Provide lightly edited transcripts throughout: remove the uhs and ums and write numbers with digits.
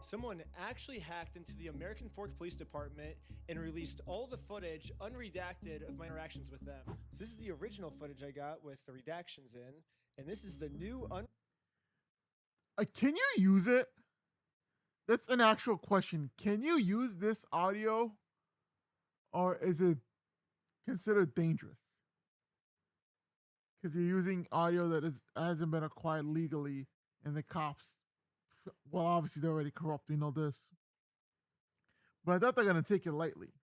Someone actually hacked into the American Fork Police Department and released all the footage unredacted of my interactions with them. So this is the original footage I got with the redactions in, and this is the new Can you use it? That's an actual question. Can you use this audio, or is it considered dangerous? Because you're using audio that hasn't been acquired legally, and the cops, well, obviously they're already corrupt. We know this, but I thought they're gonna take it lightly.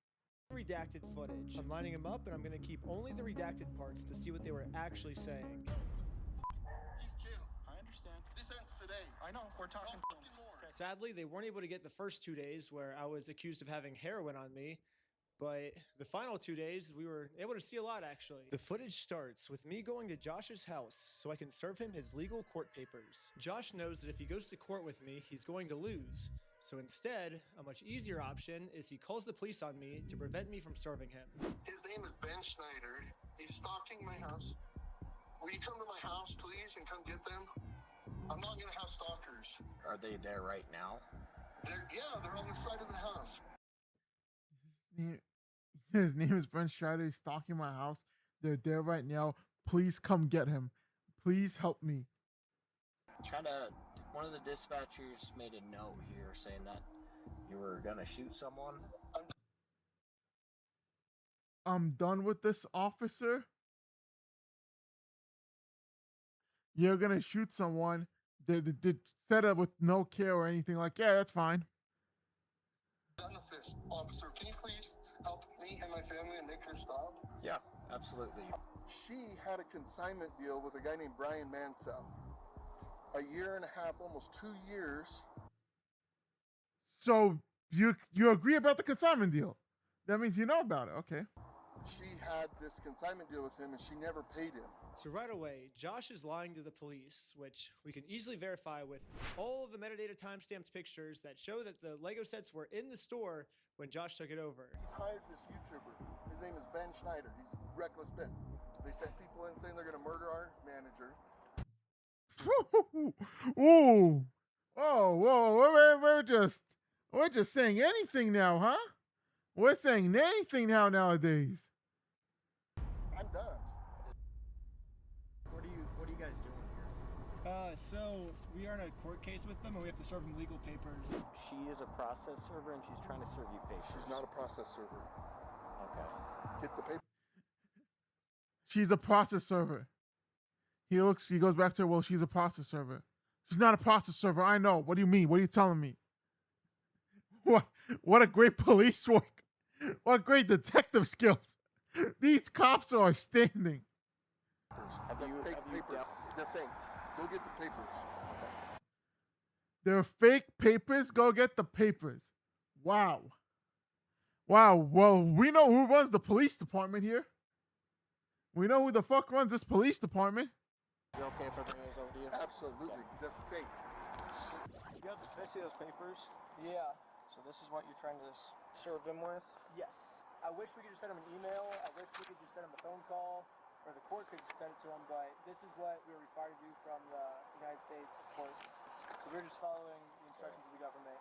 redacted footage. I'm lining them up, and I'm going to keep only the redacted parts to see what they were actually saying. I understand. This ends today. I know. We're talking. Sadly, they weren't able to get the first 2 days where I was accused of having heroin on me, but the final 2 days, we were able to see a lot, actually. The footage starts with me going to Josh's house so I can serve him his legal court papers. Josh knows that if he goes to court with me, he's going to lose. So instead, a much easier option is he calls the police on me to prevent me from serving him. His name is Ben Schneider. He's stalking my house. Will you come to my house, please, and come get them? I'm not going to have stalkers. Are they there right now? They're on the side of the house. His name is Brent Strider. He's stalking my house. They're there right now. Please come get him. Please help me. One of the dispatchers made a note here saying that you were gonna shoot someone. I'm done with this, officer. You're gonna shoot someone. They said it with no care or anything. Like, yeah, that's fine. Done with this, officer. Can you please help me and my family and make this stop? Yeah, absolutely. She had a consignment deal with a guy named Brian Mansell. A year and a half, almost 2 years. So you agree about the consignment deal? That means you know about it. Okay. She had this consignment deal with him and she never paid him. So right away, Josh is lying to the police, which we can easily verify with all of the metadata timestamped pictures that show that the Lego sets were in the store when Josh took it over. He's hired this YouTuber. His name is Ben Schneider. He's Reckless Ben. They sent people in saying they're going to murder our manager. Ooh. Oh, whoa. We're just saying anything now, huh? We're saying anything now nowadays. I'm done. What are you guys doing here? So we are in a court case with them, and we have to serve them legal papers. She is a process server and she's trying to serve you papers. She's not a process server. Okay. Get the paper. She's a process server. He goes back to her, well, she's a process server. She's not a process server. I know. What do you mean? What are you telling me? What a great police work. What great detective skills. These cops are outstanding. They're fake. Go get the papers. They're fake papers? Go get the papers. Wow. Well, we know who runs the police department here. We know who the fuck runs this police department. You okay if I bring those over to you? Absolutely. Okay. They're fake. Can I see those papers? Yeah. So this is what you're trying to serve them with? Yes. I wish we could just send them an email. I wish we could just send them a phone call, or the court could just send it to them, but this is what we're required to do from the United States court. So we're just following the instructions of the government.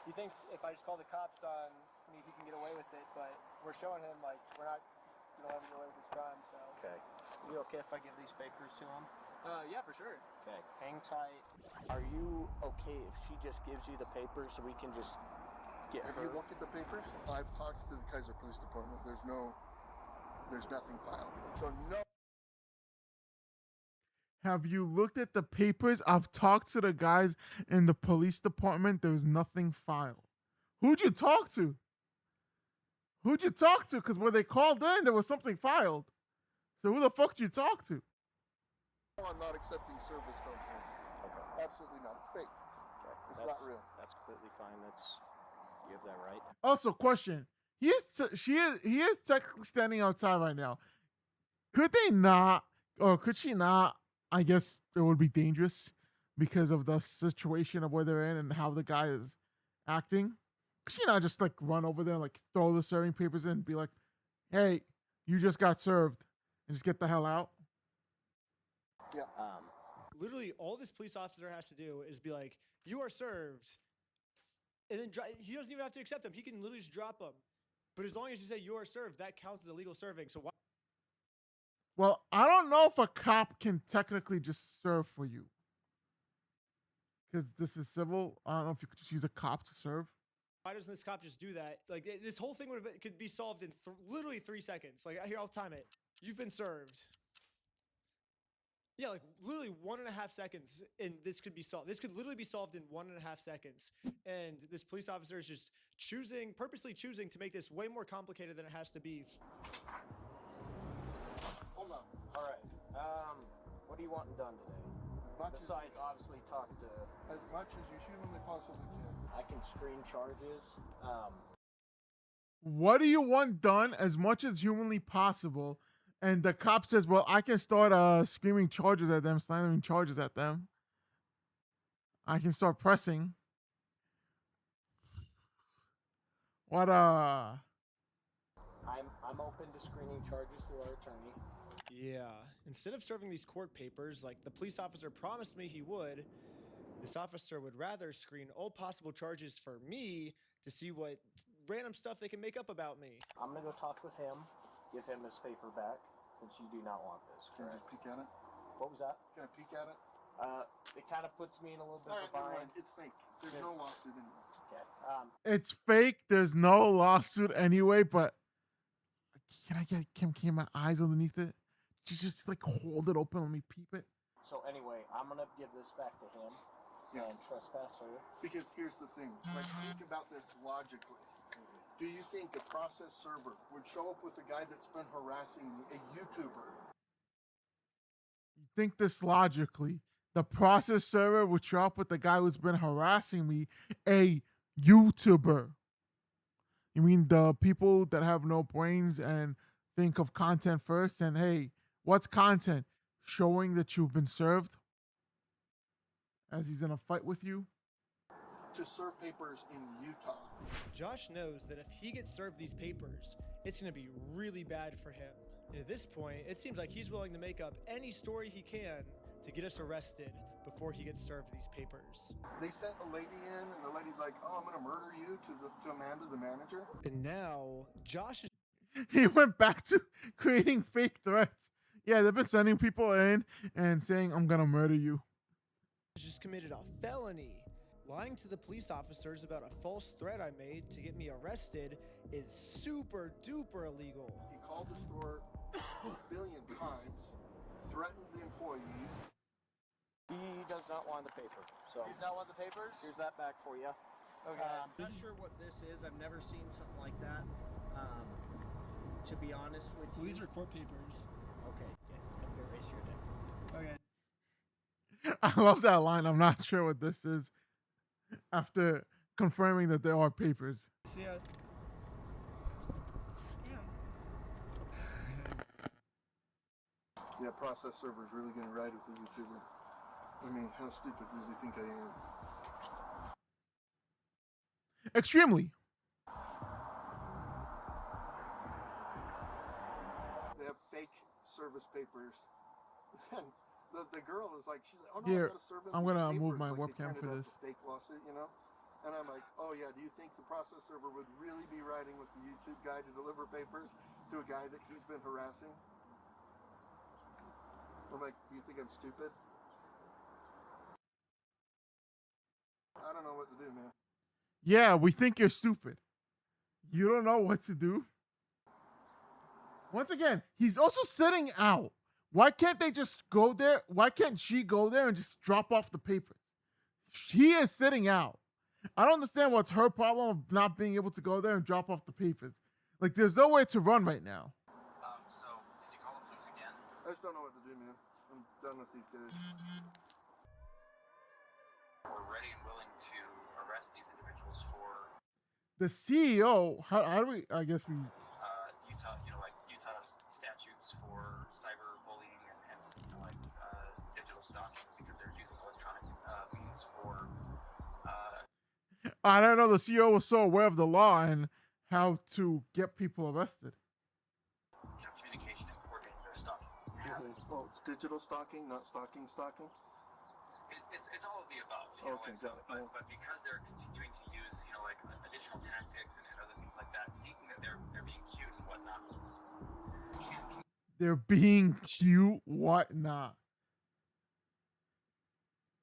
He thinks if I just call the cops on me, he can get away with it, but we're showing him, like, we don't have to get away with this crime, so. Okay. You okay if I give these papers to him? Yeah, for sure. Okay. Hang tight. Are you okay if she just gives you the papers so we can just get Have her? you looked at the papers? I've talked to the Kaiser Police Department. There's nothing filed. So no. Have you looked at the papers? I've talked to the guys in the police department. There's nothing filed. Who'd you talk to? Because when they called in, there was something filed. So who the fuck did you talk to? I'm not accepting service from him. Okay. Absolutely not. It's fake. Okay. It's not real. That's completely fine. You have that right. Also, question. He is technically standing outside right now. Could they not, or could she not? I guess it would be dangerous because of the situation of where they're in and how the guy is acting. Could she not just like run over there and like throw the serving papers in and be like, hey, you just got served, and just get the hell out? Yeah. Literally, all this police officer has to do is be like, you are served, and then he doesn't even have to accept them. He can literally just drop them. But as long as you say you are served, that counts as illegal serving. So why? Well, I don't know if a cop can technically just serve for you. Because this is civil. I don't know if you could just use a cop to serve. Why doesn't this cop just do that? Like this whole thing could be solved in literally 3 seconds. Like here, I'll time it. You've been served. Yeah, like literally 1.5 seconds, and this could be solved. This could literally be solved in 1.5 seconds. And this police officer is just purposely choosing to make this way more complicated than it has to be. Hold on. All right. What are you wanting done today? Besides, obviously, talk to. As much as you humanly possibly can. I can screen charges. What do you want done as much as humanly possible? And the cop says, well, I can start screaming charges at them, slamming charges at them. I can start pressing. What I'm open to screening charges through our attorney. Yeah. Instead of serving these court papers like the police officer promised me he would, this officer would rather screen all possible charges for me to see what random stuff they can make up about me. I'm gonna go talk with him, give him his paper back, since you do not want this. Can I Correct? just peek at it? What was that? Can I peek at it? It kind of puts me in a little bit All of right, a never bind. mind. It's fake. There's no Yes. lawsuit anymore. Okay. It's fake. There's no lawsuit anyway, but can my eyes underneath it? Just like hold it open, let me peep it. So anyway, I'm gonna give this back to him and trespasser. Because here's the thing. Like, think about this logically. Do you think a process server would show up with a guy that's been harassing me, a YouTuber? You think this logically. The process server would show up with the guy who's been harassing me, a YouTuber. You mean the people that have no brains and think of content first? And hey, what's content? Showing that you've been served as he's in a fight with you? To serve papers in Utah. Josh knows that if he gets served these papers, it's going to be really bad for him. And at this point, it seems like he's willing to make up any story he can to get us arrested before he gets served these papers. They sent a lady in, and the lady's like, "Oh, I'm gonna murder you," to Amanda, the manager. And now Josh is He went back to creating fake threats. Yeah, they've been sending people in and saying, I'm going to murder you. just committed a felony. Lying to the police officers about a false threat I made to get me arrested is super duper illegal. He called the store a billion times, threatened the employees. He does not want the paper. So He's not want the papers? here's that back for you. Okay. I'm not sure what this is. I've never seen something like that. To be honest with you. These are court papers. Okay. Okay, raise your dick. Okay. I love that line. I'm not sure what this is. After confirming that there are papers. See ya. Yeah, process server's really gonna ride with the YouTuber. I mean, how stupid does he think I am? Extremely. They have fake service papers. And the girl is like, she's like, "Oh no, Here, I gotta serve him I'm these gonna move papers." my Like, they webcam printed for out this. the fake lawsuit, you know? And I'm like, "Oh yeah, do you think the process server would really be riding with the YouTube guy to deliver papers to a guy that he's been harassing?" I'm like, "Do you think I'm stupid?" I don't know what to do, man. Yeah, we think you're stupid. You don't know what to do. Once again, he's also sitting out. Why can't they just go there? Why can't she go there and just drop off the papers? He is sitting out. I don't understand what's her problem of not being able to go there and drop off the papers. Like, there's nowhere to run right now. So, did you call the police again? I just don't know what to do, man. I'm done with these guys. We're ready and willing to arrest these individuals for The CEO, how do we, I guess we, Utah, like Utah statutes for cyberbullying and digital stalking because they're using electronic means for. I don't know, the CEO was so aware of the law and how to get people arrested. Communication and coordinating their stalking. Oh, it's digital stalking, not stalking. It's it's all of the above. You know, Okay, and so, got it. but because they're continuing to use, you know, like additional tactics and other things like that, thinking that they're being cute and whatnot. They're being cute, whatnot.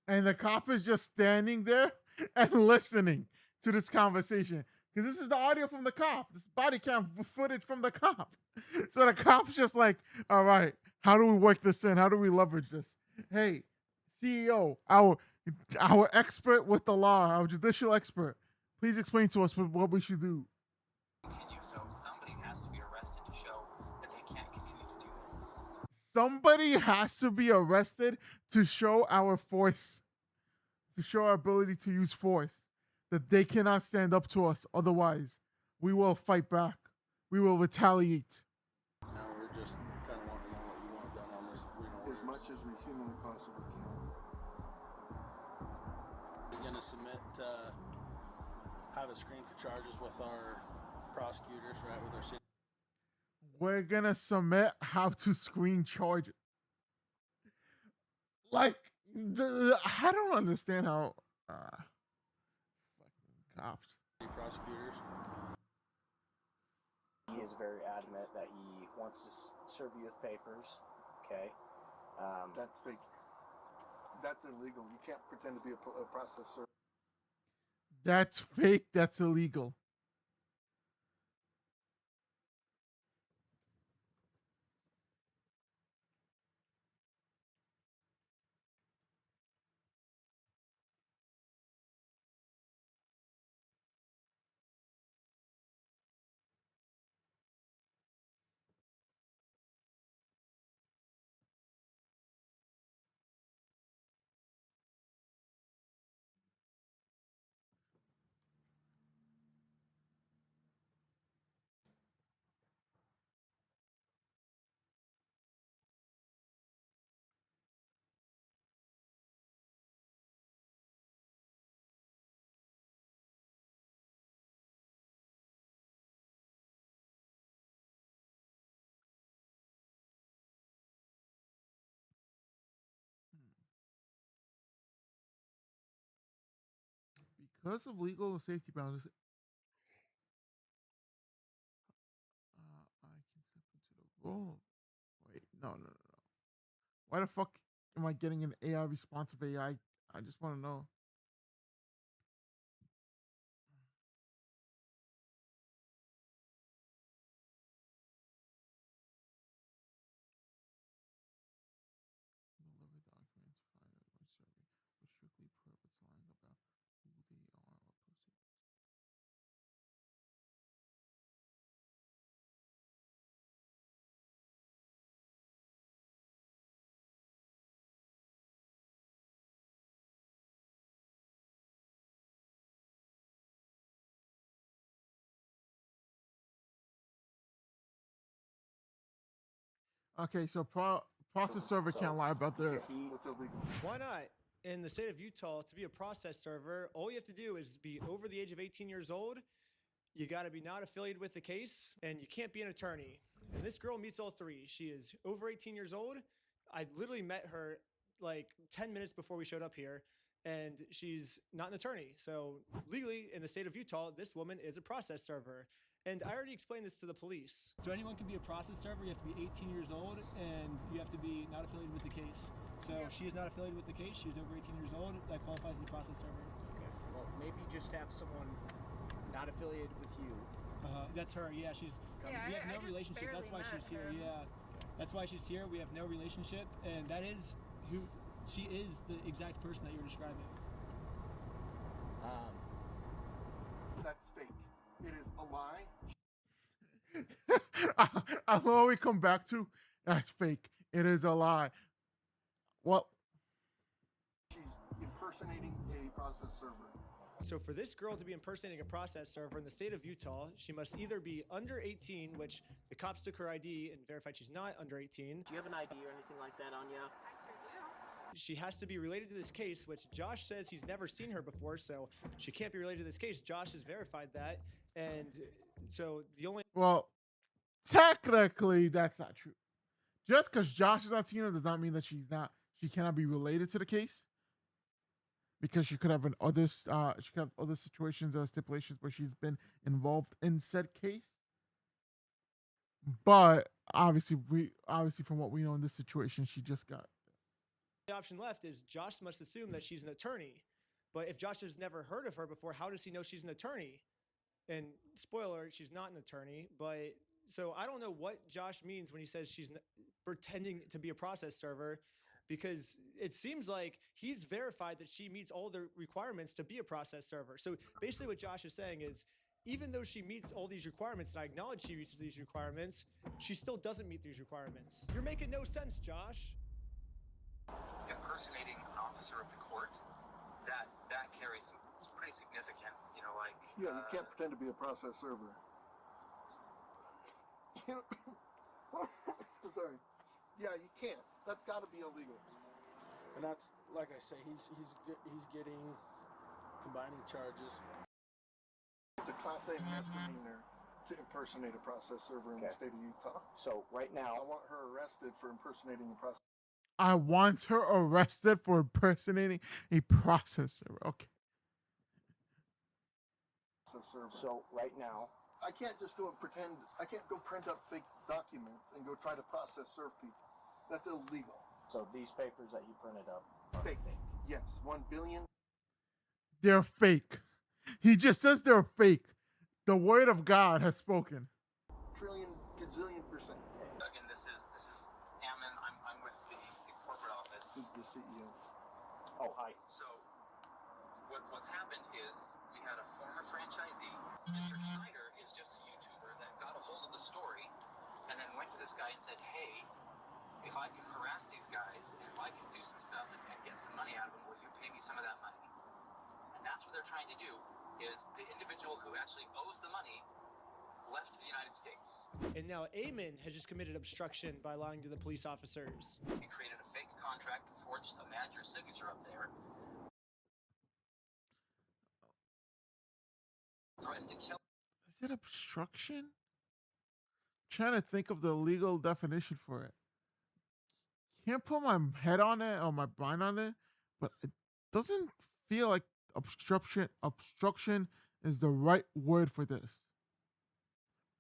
And the cop is just standing there and listening to this conversation. Because this is the audio from the cop. This body cam footage from the cop. So the cop's just like, all right, how do we work this in? How do we leverage this? Hey, CEO, our expert with the law, our judicial expert, please explain to us what we should do. Continue, so somebody has to be arrested to show that they can't continue to do this. Somebody has to be arrested to show our force, to show our ability to use force, that they cannot stand up to us. Otherwise, we will fight back. We will retaliate. Now we're just kind of wanting to know what you want done on this. As much as we humanly possibly can. He's going to submit, have a screen for charges with our prosecutors, right, with our city. We're gonna submit how to screen charge it. Like, I don't understand how fucking cops. Prosecutors. He is very adamant that he wants to serve you with papers. Okay. That's fake. That's illegal. You can't pretend to be a process server. That's fake. That's illegal. Because of legal and safety boundaries, I can step into the role. Wait, no. Why the fuck am I getting an AI responsive AI? I just want to know. Deliver document to find out one survey, but strictly per what's lying about who they are or proceed. Okay, so process server can't lie about their. It's illegal. Why not? In the state of Utah, to be a process server, all you have to do is be over the age of 18 years old. You got to be not affiliated with the case, and you can't be an attorney. And this girl meets all three. She is over 18 years old. I literally met her like 10 minutes before we showed up here, and she's not an attorney. So legally, in the state of Utah, this woman is a process server. And I already explained this to the police. So anyone can be a process server. You have to be 18 years old, and you have to be not affiliated with the case. So she is not affiliated with the case. She's over 18 years old. That qualifies as a process server. Okay. Well, maybe just have someone not affiliated with you. That's her. Yeah, she's. Yeah, we have I no just relationship. That's why barely she's here. met her. Yeah, that's why she's here. We have no relationship, and that is who she is. The exact person that you're describing. That's fake. It is a lie. I know we come back to. That's fake. It is a lie. Well, She's impersonating a process server. So for this girl to be impersonating a process server in the state of Utah, she must either be under 18, which the cops took her ID and verified she's not under 18. Do you have an ID or anything like that on you? She has to be related to this case, which Josh says he's never seen her before, so she can't be related to this case. Josh has verified that, and so the only well, technically that's not true. Just because Josh is not seen her does not mean that she cannot be related to the case. because she could have she could have other situations or stipulations where she's been involved in said case. But obviously, from what we know in this situation, she just got. The option left is Josh must assume that she's an attorney. But if Josh has never heard of her before, how does he know she's an attorney? And spoiler alert, she's not an attorney. But so I don't know what Josh means when he says she's pretending to be a process server, because it seems like he's verified that she meets all the requirements to be a process server. So basically what Josh is saying is, even though she meets all these requirements, and I acknowledge she meets these requirements, she still doesn't meet these requirements. You're making no sense, Josh. Impersonating an officer of the court, that carries it's pretty significant. You know, like Yeah, you can't pretend to be a process server. Sorry. Yeah, you can't. That's got to be illegal. And that's, like I say, he's getting combining charges. It's a Class A misdemeanor to impersonate a process server in the state of Utah. So right now, I want her arrested for impersonating a process I want her arrested for impersonating a process server. Okay. server. so right now, I can't just go and pretend. I can't go print up fake documents and go try to process serve people. That's illegal. so these papers that he printed up are Fake. fake. Yes, 1 billion. They're fake. He just says they're fake. The word of God has spoken. Trillion, gazillion %. Duggan, this is Ammon. I'm with the corporate office. This is the CEO. Oh, hi. So what's happened is we had a former franchisee, Mr. Schneider, is just a YouTuber that got a hold of the story and then went to this guy and said, hey, if I can harass these guys and if I can do some stuff and get some money out of them, will you pay me some of that money? And that's what they're trying to do, is the individual who actually owes the money left the United States. And now Eamon has just committed obstruction by lying to the police officers. He created a fake contract, forged a manager's signature up there, threatened to kill. Is it obstruction? Trying to think of the legal definition for it. Can't put my head on it or my mind on it, but it doesn't feel like obstruction is the right word for this.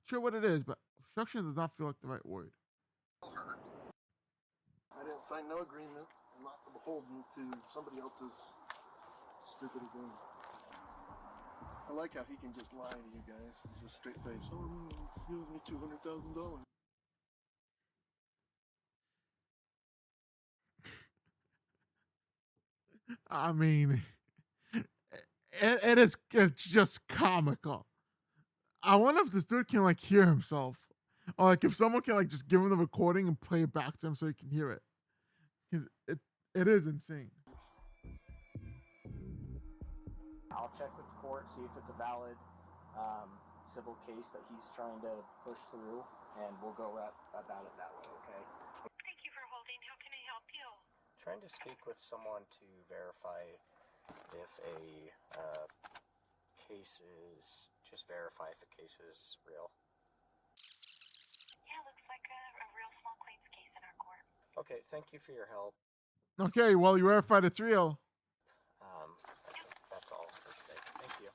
Sure what it is, but obstruction does not feel like the right word. her. I didn't sign no agreement. I'm not beholden to somebody else's stupid agreement. I like how he can just lie to you guys. He's just straight face. Oh, he owes me $200,000. I mean, it's just comical. I wonder if this dude can like hear himself, or like if someone can like just give him the recording and play it back to him so he can hear it, because it is insane. I'll check with the court, see if it's a valid civil case that he's trying to push through, and we'll go about it that way, okay? Thank you for holding. How can I help you? Trying to speak with someone to verify if a case is, just verify if a case is real. Yeah, looks like a real small claims case in our court. Okay, thank you for your help. Okay, well you verified it's real. That's all for today. Thank you.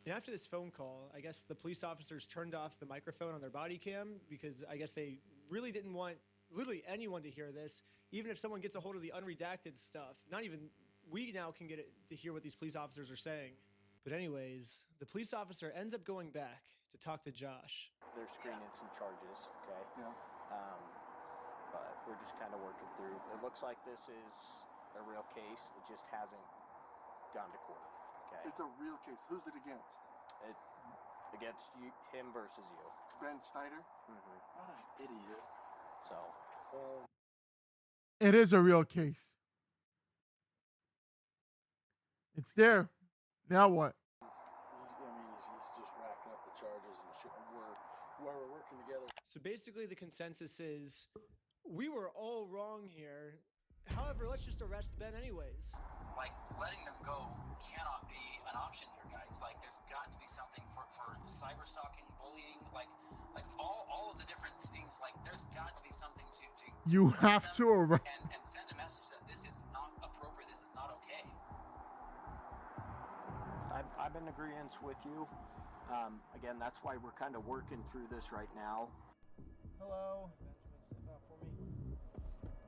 And after this phone call, I guess the police officers turned off the microphone on their body cam because I guess they really didn't want literally anyone to hear this, even if someone gets a hold of the unredacted stuff. Not even we now can get it to hear what these police officers are saying. But anyways, the police officer ends up going back to talk to Josh. They're screening some charges, okay? Yeah. But we're just kind of working through. It looks like this is a real case. It just hasn't gone to court, okay? It's a real case. Who's it against? It against you, him versus you. Ben Snyder? Mm-hmm. What an idiot. So, It is a real case. It's there. Now what? He's just racking up the charges, and we're working together. So basically the consensus is we were all wrong here. However, let's just arrest Ben anyways. Like, letting them go cannot be an option here, guys. Like, there's got to be something for cyber stalking, bullying, like all of the different things. Like, there's got to be something to You arrest have them to arrest. and send a message that this is not appropriate, this is not okay. I'm in agreement with you. Again, that's why we're kind of working through this right now. Hello. Benjamin, step out for me.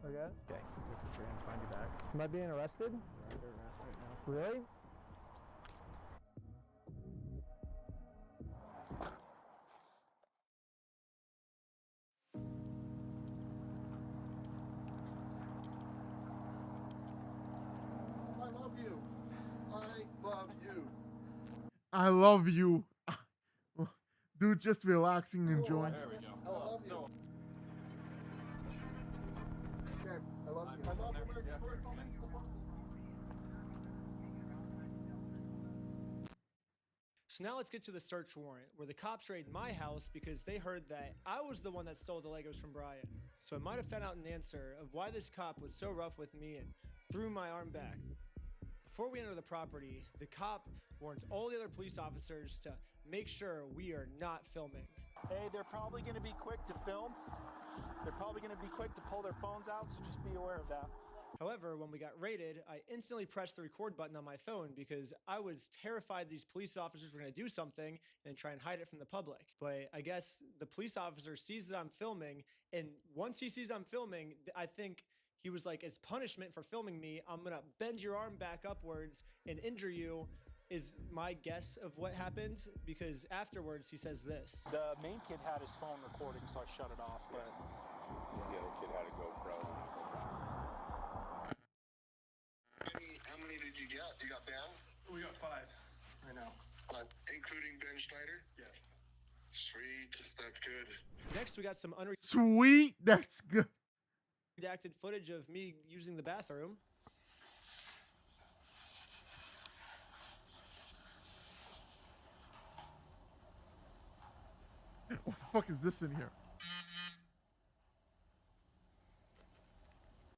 Okay. Okay. Put your hands behind your back. Am I being arrested? You're under arrest right now. Really? I love you. I love you. I love you. Dude, just relaxing and enjoying. There we go. I love you. So, Okay, I love you. I love the American Forest Police Department. So now let's get to the search warrant, where the cops raided my house because they heard that I was the one that stole the Legos from Brian. So I might have found out an answer of why this cop was so rough with me and threw my arm back. Before we enter the property, the cop warns all the other police officers to make sure we are not filming. Hey, they're probably going to be quick to film. They're probably going to be quick to pull their phones out, so just be aware of that. However, when we got raided, I instantly pressed the record button on my phone because I was terrified these police officers were going to do something and try and hide it from the public. But I guess the police officer sees that I'm filming, and once he sees I'm filming, I think he was like, as punishment for filming me, I'm going to bend your arm back upwards and injure you, is my guess of what happened, because afterwards he says this. The main kid had his phone recording, so I shut it off, but... The other kid had a GoPro. How many did you get? You got Ben? we got 5 right now. Including Ben Schneider? Yes. Sweet. That's good. Next, we got some Sweet, that's good. unredacted footage of me using the bathroom. What the fuck is this in here?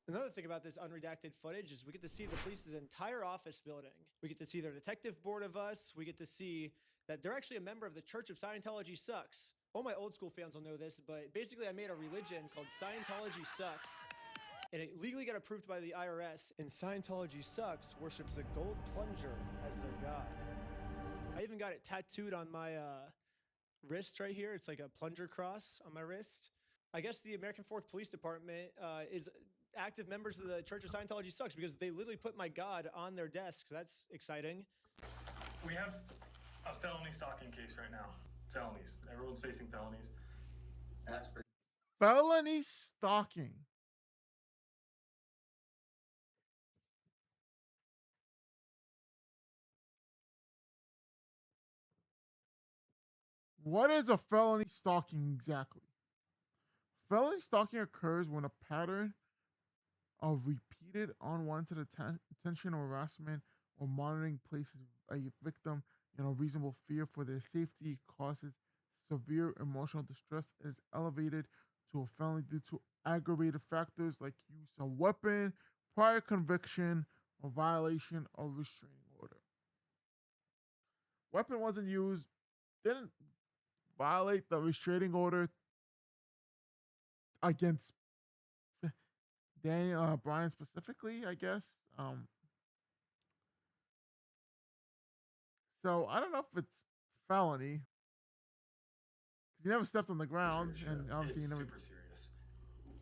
Another thing about this unredacted footage is we get to see the police's entire office building. We get to see their detective board of us. We get to see that they're actually a member of the Church of Scientology Sucks. All my old school fans will know this, but basically I made a religion called Scientology Sucks. And it legally got approved by the IRS, and Scientology Sucks worships a gold plunger as their god. I even got it tattooed on my wrist right here. It's like a plunger cross on my wrist. I guess the American Fork Police Department is active members of the Church of Scientology Sucks because they literally put my god on their desk. That's exciting. We have a felony stalking case right now. Felonies. Everyone's facing felonies. That's pretty. Felony stalking. What is a felony stalking exactly? Felony stalking occurs when a pattern of repeated unwanted attention or harassment or monitoring places a victim in a reasonable fear for their safety, causes severe emotional distress, and is elevated to a felony due to aggravated factors like use of weapon, prior conviction, or violation of restraining order. Weapon wasn't used, didn't violate the restraining order against Brian specifically, I guess. So I don't know if it's felony. He never stepped on the ground, Sure. and obviously It's he never. super serious.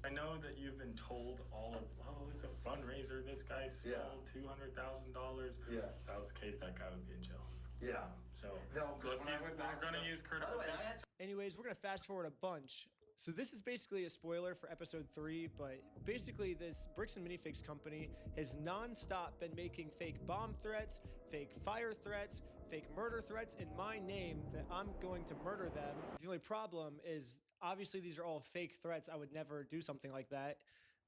I know that you've been told all of, oh, it's a fundraiser. This guy stole $200,000. Yeah. If that was the case, that guy would be in jail. Yeah. So No, 'cause let's when I use, went we're back to gonna the- use By the critical. way, I had Anyways, we're going to fast forward a bunch. So this is basically a spoiler for episode 3, but basically this Bricks and Minifigs company has non-stop been making fake bomb threats, fake fire threats, fake murder threats in my name that I'm going to murder them. The only problem is obviously these are all fake threats. I would never do something like that.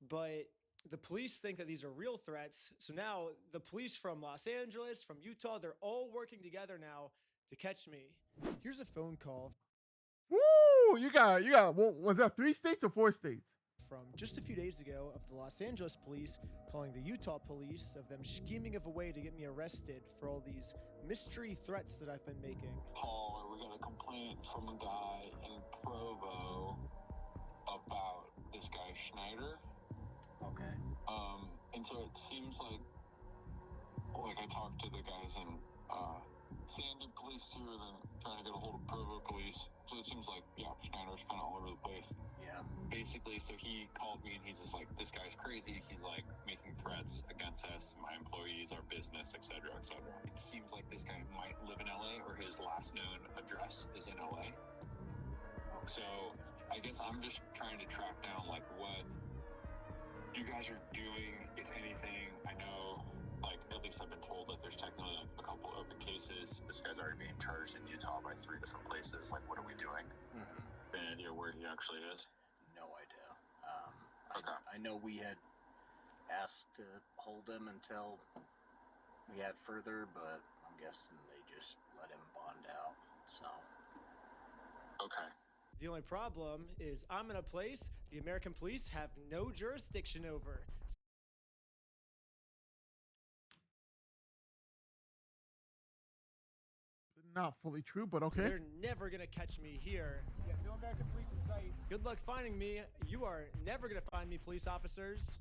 But the police think that these are real threats. So now the police from Los Angeles, from Utah, they're all working together now to catch me. Here's a phone call Woo! You got. What was that? 3 states or 4 states? from just a few days ago of the Los Angeles police calling the Utah police of them scheming of a way to get me arrested for all these mystery threats that I've been making. Paul, we got a complaint from a guy in Provo about this guy Schneider. Okay. And so it seems like I talked to the guys in these two are then trying to get a hold of Provo police. So it seems like, yeah, Schneider's kind of all over the place. Yeah. Basically, so he called me and he's just like, this guy's crazy. He's like making threats against us, my employees, our business, etc., etc. It seems like this guy might live in LA, or his last known address is in LA. So I guess I'm just trying to track down like what you guys are doing, if anything. I know, like, at least I've been told that there's technically like a couple open cases. This guy's already being charged in Utah by 3 different places. Like, what are we doing? Any idea where he actually is? No idea. Okay. I know we had asked to hold him until we had further, but I'm guessing they just let him bond out. So. Okay. The only problem is I'm in a place the American police have no jurisdiction over. Not fully true, but okay. They're never gonna catch me here. Yeah, no American police in sight. Good luck finding me. You are never gonna find me, police officers.